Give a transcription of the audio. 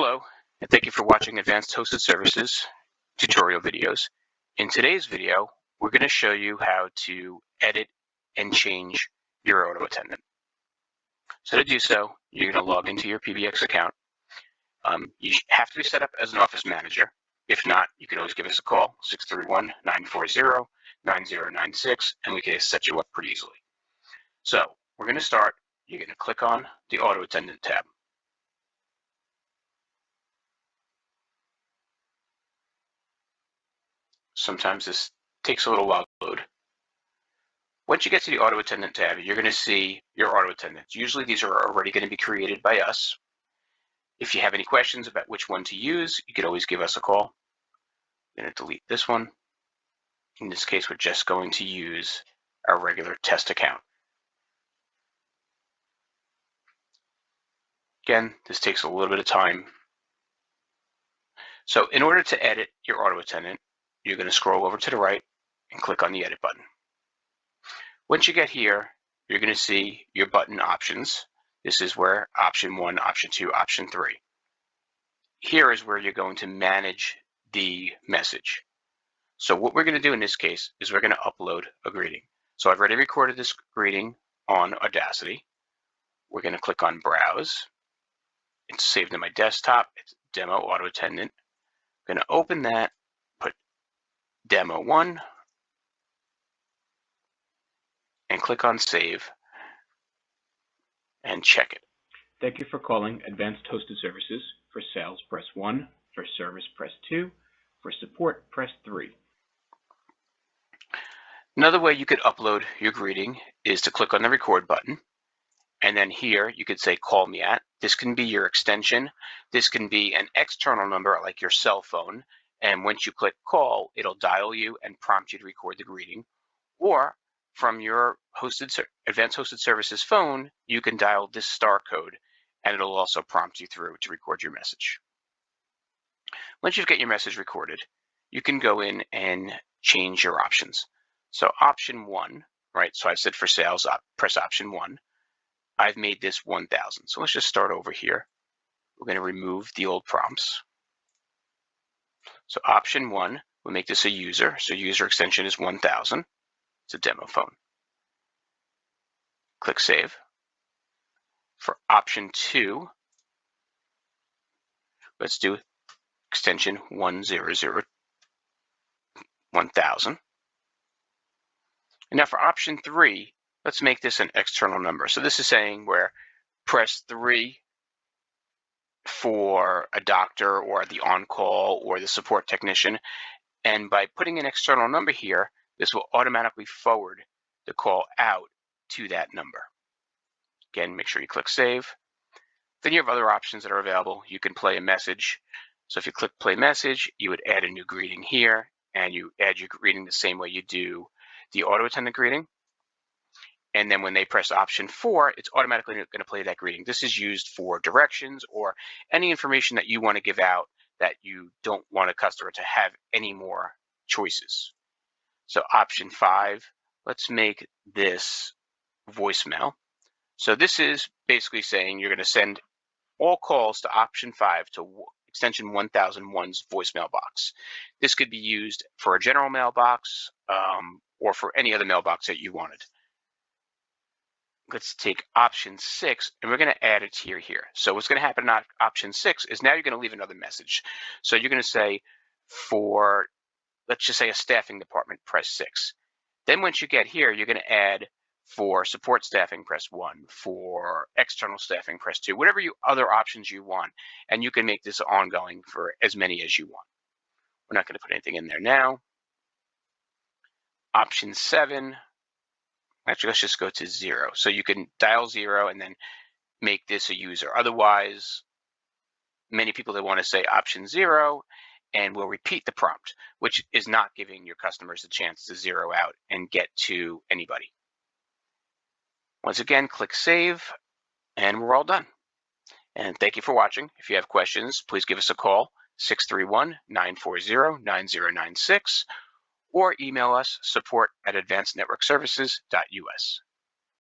Hello, and thank you for watching Advanced Hosted Services tutorial videos. In today's video, we're going to show you how to edit and change your Auto Attendant. So to do so, you're going to log into your PBX account. You have to be set up as an office manager. If not, you can always give us a call, 631-940-9096, and we can set you up pretty easily. So we're going to start. You're going to click on the Auto Attendant tab. Sometimes this takes a little while to load. Once you get to the Auto Attendant tab, you're going to see your Auto Attendants. Usually these are already going to be created by us. If you have any questions about which one to use, you could always give us a call. I'm going to delete this one. In this case, we're just going to use our regular test account. Again, this takes a little bit of time. So in order to edit your Auto Attendant, you're going to scroll over to the right and click on the Edit button. Once you get here, you're going to see your button options. This is where option 1, option 2, option 3. Here is where you're going to manage the message. So what we're going to do in this case is we're going to upload a greeting. So I've already recorded this greeting on Audacity. We're going to click on Browse. It's saved on my desktop. It's Demo Auto Attendant. I'm going to open that, put Demo 1, and click on Save and check it. Thank you for calling Advanced Hosted Services. For sales, press 1. For service, press 2. For support, press 3. Another way you could upload your greeting is to click on the record button. And then here you could say call me at. This can be your extension. This can be an external number like your cell phone. And once you click call, it'll dial you and prompt you to record the greeting. Or from your Advanced Hosted Services phone, you can dial this star code and it'll also prompt you through to record your message. Once you've got your message recorded, you can go in and change your options. So option 1, right? So I said for sales, press option 1. I've made this 1,000. So let's just start over here. We're going to remove the old prompts. So option 1, we'll make this a user. So user extension is 1,000. It's a demo phone. Click Save. For option 2, let's do extension 1,000. And now for option 3, let's make this an external number. So this is saying where press 3 for a doctor or the on-call or the support technician. And by putting an external number here, this will automatically forward the call out to that number. Again, make sure you click Save. Then you have other options that are available. You can play a message. So if you click Play Message, you would add a new greeting here, and you add your greeting the same way you do the Auto Attendant greeting. And then when they press option 4, it's automatically going to play that greeting. This is used for directions or any information that you want to give out that you don't want a customer to have any more choices. So option 5, let's make this voicemail. So this is basically saying you're going to send all calls to option 5 to extension 1001's voicemail box. This could be used for a general mailbox or for any other mailbox that you wanted. Let's take option 6 and we're going to add a tier here. So what's going to happen in option 6 is now you're going to leave another message. So you're going to say for, let's just say a staffing department, press 6. Then once you get here, you're going to add for support staffing, press 1. For external staffing, press 2. Whatever other options you want. And you can make this ongoing for as many as you want. We're not going to put anything in there now. Option 7. Actually, let's just go to 0. So you can dial 0 and then make this a user. Otherwise, many people that want to say option 0 and will repeat the prompt, which is not giving your customers a chance to zero out and get to anybody. Once again, click Save, and we're all done. And thank you for watching. If you have questions, please give us a call, 631-940-9096, or email us support@advancednetworkservices.us.